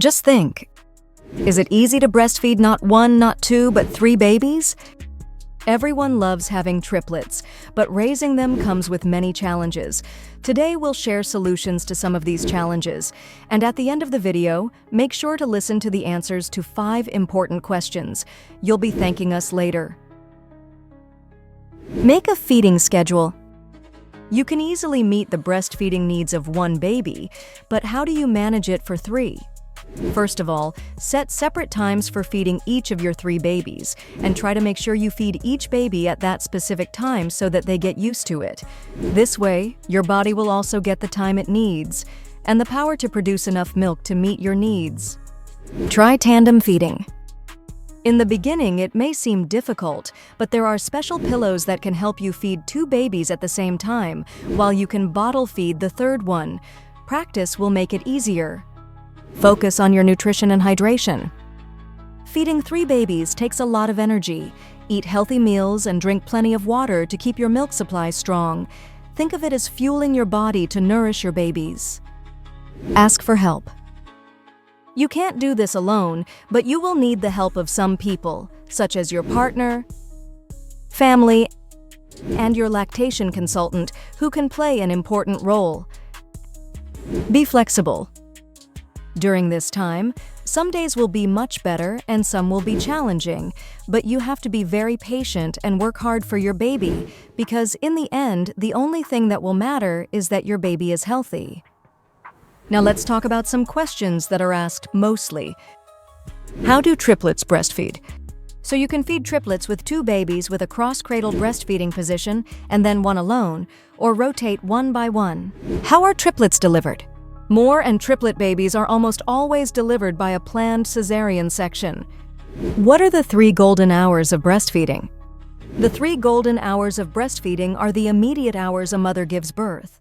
Just think, is it easy to breastfeed not one, not two, but three babies? Everyone loves having triplets, but raising them comes with many challenges. Today we'll share solutions to some of these challenges, and at the end of the video, make sure to listen to the answers to 5 important questions. You'll be thanking us later. Make a feeding schedule. You can easily meet the breastfeeding needs of one baby, but how do you manage it for 3? First of all, set separate times for feeding each of your 3 babies, and try to make sure you feed each baby at that specific time so that they get used to it. This way, your body will also get the time it needs, and the power to produce enough milk to meet your needs. Try tandem feeding. In the beginning, it may seem difficult, but there are special pillows that can help you feed 2 babies at the same time, while you can bottle feed the 3rd one. Practice will make it easier. Focus on your nutrition and hydration. Feeding 3 babies takes a lot of energy. Eat healthy meals and drink plenty of water to keep your milk supply strong. Think of it as fueling your body to nourish your babies. Ask for help. You can't do this alone, but you will need the help of some people, such as your partner, family, and your lactation consultant, who can play an important role. Be flexible. During this time, some days will be much better and some will be challenging, but you have to be very patient and work hard for your baby, because in the end, the only thing that will matter is that your baby is healthy. Now let's talk about some questions that are asked mostly. How do triplets breastfeed? So you can feed triplets with 2 babies with a cross-cradle breastfeeding position and then one alone, or rotate one by one. How are triplets delivered? Moor and triplet babies are almost always delivered by a planned cesarean section. What are the 3 golden hours of breastfeeding? The 3 golden hours of breastfeeding are the immediate hours a mother gives birth.